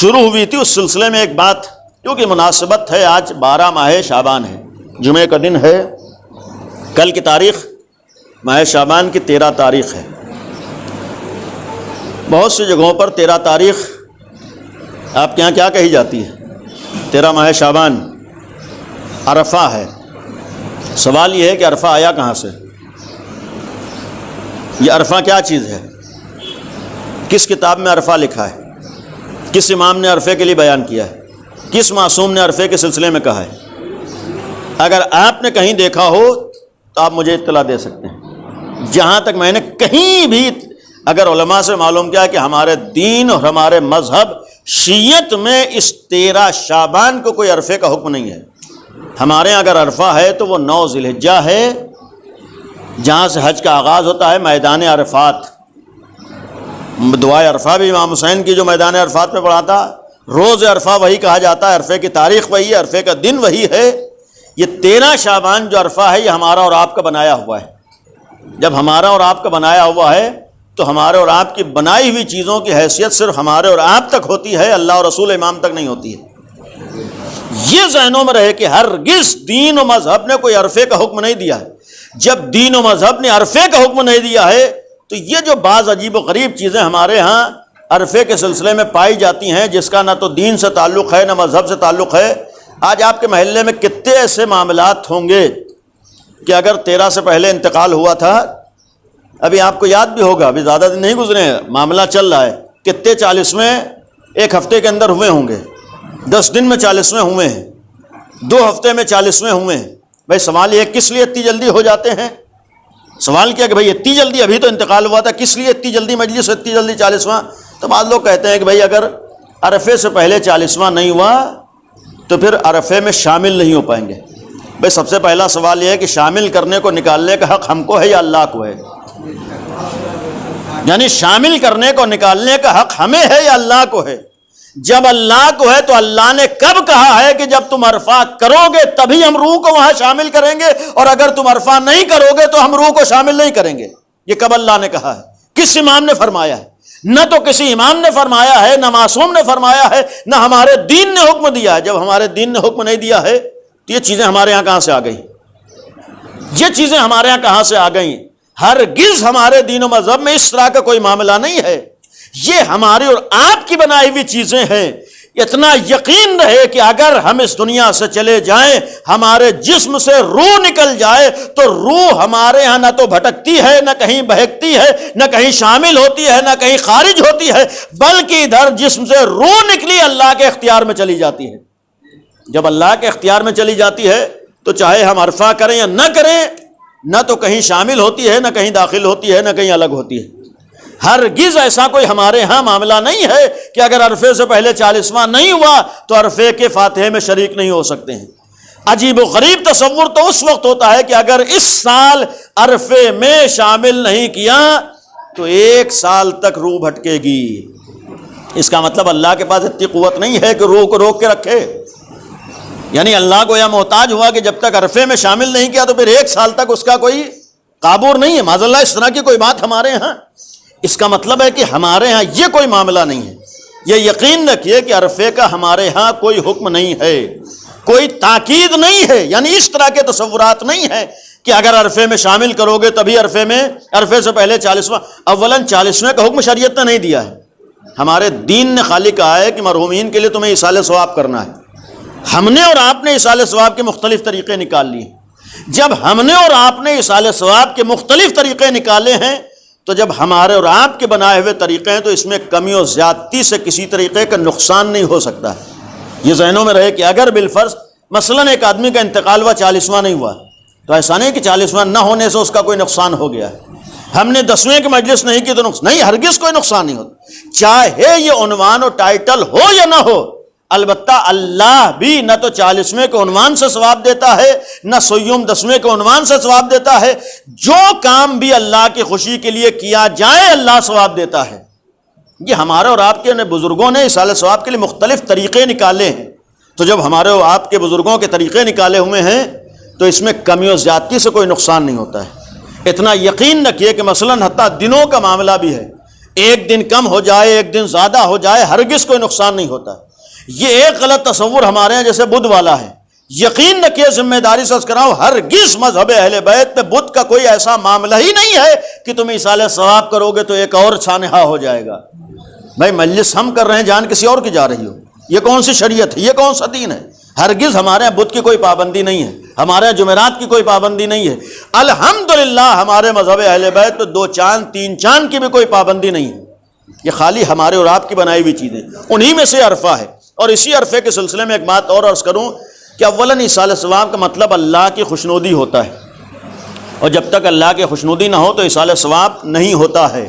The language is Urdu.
شروع ہوئی تھی اس سلسلے میں ایک بات، کیونکہ مناسبت ہے آج 12 ماہ شعبان ہے، جمعے کا دن ہے، کل کی تاریخ ماہ شعبان کی 13 تاریخ ہے۔ بہت سی جگہوں پر 13 تاریخ آپ کے یہاں کیا کہی جاتی ہے؟ 13 ماہ شعبان عرفہ ہے۔ سوال یہ ہے کہ عرفہ آیا کہاں سے؟ یہ عرفہ کیا چیز ہے؟ کس کتاب میں عرفہ لکھا ہے؟ کس امام نے عرفے کے لیے بیان کیا ہے؟ کس معصوم نے عرفے کے سلسلے میں کہا ہے؟ اگر آپ نے کہیں دیکھا ہو تو آپ مجھے اطلاع دے سکتے ہیں۔ جہاں تک میں نے کہیں بھی اگر علماء سے معلوم کیا کہ ہمارے دین اور ہمارے مذہب شیعت میں اس 13 شعبان کو کوئی عرفے کا حکم نہیں ہے۔ ہمارے یہاں اگر عرفہ ہے تو وہ 9 ذی الحجہ ہے، جہاں سے حج کا آغاز ہوتا ہے، میدان عرفات۔ دعائے عرفہ بھی امام حسین کی جو میدان عرفات میں پڑھا تھا، روز عرفہ وہی کہا جاتا ہے، عرفے کی تاریخ وہی ہے، عرفے کا دن وہی ہے۔ یہ 13 شعبان جو عرفہ ہے یہ ہمارا اور آپ کا بنایا ہوا ہے۔ جب ہمارا اور آپ کا بنایا ہوا ہے تو ہمارے اور آپ کی بنائی ہوئی چیزوں کی حیثیت صرف ہمارے اور آپ تک ہوتی ہے، اللہ اور رسول امام تک نہیں ہوتی ہے۔ یہ ذہنوں میں رہے کہ ہرگز دین و مذہب نے کوئی عرفے کا حکم نہیں دیا ہے۔ جب دین و مذہب نے عرفے کا حکم نہیں دیا ہے تو یہ جو بعض عجیب و غریب چیزیں ہمارے ہاں عرفے کے سلسلے میں پائی جاتی ہیں، جس کا نہ تو دین سے تعلق ہے نہ مذہب سے تعلق ہے۔ آج آپ کے محلے میں کتنے ایسے معاملات ہوں گے کہ اگر 13 سے پہلے انتقال ہوا تھا، ابھی آپ کو یاد بھی ہوگا، ابھی زیادہ دن نہیں گزرے ہیں، معاملہ چل رہا ہے، کتنے 40ویں ایک ہفتے کے اندر ہوئے ہوں گے، 10 دن میں 40ویں ہوئے ہیں، 2 ہفتے میں 40ویں ہوئے ہیں۔ بھائی سوال یہ کس لیے اتنی جلدی ہو جاتے ہیں؟ سوال کیا کہ بھائی اتنی جلدی، ابھی تو انتقال ہوا تھا، کس لیے اتنی جلدی مجلس، اتنی جلدی 40واں؟ تو بعض لوگ کہتے ہیں کہ بھائی اگر عرفے سے پہلے 40واں نہیں ہوا تو پھر عرفے میں شامل نہیں ہو پائیں گے۔ بھائی سب سے پہلا سوال یہ ہے کہ شامل کرنے کو نکالنے کا حق ہم کو ہے یا اللہ کو ہے؟ یعنی شامل کرنے کو نکالنے کا حق ہمیں ہے یا اللہ کو ہے؟ جب اللہ کو ہے تو اللہ نے کب کہا ہے کہ جب تم عرفہ کرو گے تبھی ہم روح کو وہاں شامل کریں گے، اور اگر تم عرفہ نہیں کرو گے تو ہم روح کو شامل نہیں کریں گے؟ یہ کب اللہ نے کہا ہے؟ کس امام نے فرمایا ہے؟ نہ تو کسی امام نے فرمایا ہے، نہ معصوم نے فرمایا ہے، نہ ہمارے دین نے حکم دیا ہے۔ جب ہمارے دین نے حکم نہیں دیا ہے تو یہ چیزیں ہمارے یہاں کہاں سے آ گئیں؟ یہ چیزیں ہمارے یہاں کہاں سے آ گئیں؟ ہرگز ہمارے دین و مذہب میں اس طرح کا کوئی معاملہ نہیں ہے۔ یہ ہماری اور آپ کی بنائی ہوئی چیزیں ہیں۔ اتنا یقین رہے کہ اگر ہم اس دنیا سے چلے جائیں، ہمارے جسم سے روح نکل جائے تو روح ہمارے ہاں نہ تو بھٹکتی ہے، نہ کہیں بہکتی ہے، نہ کہیں شامل ہوتی ہے، نہ کہیں خارج ہوتی ہے، بلکہ ادھر جسم سے روح نکلی اللہ کے اختیار میں چلی جاتی ہے۔ جب اللہ کے اختیار میں چلی جاتی ہے تو چاہے ہم عرفہ کریں یا نہ کریں، نہ تو کہیں شامل ہوتی ہے، نہ کہیں داخل ہوتی ہے، نہ کہیں الگ ہوتی ہے۔ ہرگز ایسا کوئی ہمارے ہاں معاملہ نہیں ہے کہ اگر عرفے سے پہلے 40واں نہیں ہوا تو عرفے کے فاتحے میں شریک نہیں ہو سکتے ہیں۔ عجیب و غریب تصور تو اس وقت ہوتا ہے کہ اگر اس سال عرفے میں شامل نہیں کیا تو 1 سال تک روح بھٹکے گی۔ اس کا مطلب اللہ کے پاس اتنی قوت نہیں ہے کہ روح کو روک کے رکھے، یعنی اللہ کو یا محتاج ہوا کہ جب تک عرفے میں شامل نہیں کیا تو پھر 1 سال تک اس کا کوئی قابو نہیں ہے۔ معاذ اللہ اس طرح کی کوئی بات ہمارے ہاں، اس کا مطلب ہے کہ ہمارے ہاں یہ کوئی معاملہ نہیں ہے۔ یہ یقین رکھیے کہ عرفے کا ہمارے ہاں کوئی حکم نہیں ہے، کوئی تاکید نہیں ہے، یعنی اس طرح کے تصورات نہیں ہیں کہ اگر عرفے میں شامل کرو گے تبھی عرفے سے پہلے 40واں۔ اولاً 40ویں کا حکم شریعت نے نہیں دیا ہے، ہمارے دین نے خالی کہا ہے کہ مرحومین کے لیے تمہیں ایصال ثواب کرنا ہے۔ ہم نے اور آپ نے ایصال ثواب کے مختلف طریقے نکال لیے۔ جب ہم نے اور آپ نے ایصال ثواب کے مختلف طریقے نکالے ہیں تو جب ہمارے اور آپ کے بنائے ہوئے طریقے ہیں تو اس میں کمی و زیادتی سے کسی طریقے کا نقصان نہیں ہو سکتا ہے۔ یہ ذہنوں میں رہے کہ اگر بالفرض مثلاً ایک آدمی کا انتقال ہوا 40واں نہیں ہوا تو ایسا نہیں کہ 40واں نہ ہونے سے اس کا کوئی نقصان ہو گیا ہے۔ ہم نے 10ویں کی مجلس نہیں کی تو نقصان نہیں، ہرگز کوئی نقصان نہیں ہوتا، چاہے یہ عنوان و ٹائٹل ہو یا نہ ہو۔ البتہ اللہ بھی نہ تو 40ویں کے عنوان سے ثواب دیتا ہے، نہ سیوم 10ویں کے عنوان سے ثواب دیتا ہے۔ جو کام بھی اللہ کی خوشی کے لیے کیا جائے اللہ ثواب دیتا ہے۔ یہ ہمارے اور آپ کے بزرگوں نے ایصال ثواب کے لیے مختلف طریقے نکالے ہیں، تو جب ہمارے اور آپ کے بزرگوں کے طریقے نکالے ہوئے ہیں تو اس میں کمی و زیادتی سے کوئی نقصان نہیں ہوتا ہے۔ اتنا یقین رکھیے کہ مثلاً حتیٰ دنوں کا معاملہ بھی ہے، ایک دن کم ہو جائے ایک دن زیادہ ہو جائے ہرگز کوئی نقصان نہیں ہوتا ہے۔ یہ ایک غلط تصور ہمارے ہیں جیسے بدھ والا ہے۔ یقین رکھیے، ذمہ داری سے عرض کر رہا ہوں، ہرگز مذہب اہل بیت میں بدھ کا کوئی ایسا معاملہ ہی نہیں ہے کہ تم ایصال ثواب کرو گے تو ایک اور سانحہ ہو جائے گا۔ بھائی مجلس ہم کر رہے ہیں، جان کسی اور کی جا رہی ہو، یہ کون سی شریعت ہے، یہ کون سا دین ہے؟ ہرگز ہمارے یہاں بدھ کی کوئی پابندی نہیں ہے، ہمارے یہاں جمعرات کی کوئی پابندی نہیں ہے۔ الحمدللہ ہمارے مذہب اہل بیت میں 2 چاند 3 چاند کی بھی کوئی پابندی نہیں ہے۔ یہ خالی ہمارے اور آپ کی بنائی ہوئی چیزیں، انہی میں سے عرفہ ہے۔ اور اسی عرفے کے سلسلے میں ایک بات اور عرض کروں کہ اولاً ایصال ثواب کا مطلب اللہ کی خوشنودی ہوتا ہے، اور جب تک اللہ کی خوشنودی نہ ہو تو ایصال ثواب نہیں ہوتا ہے۔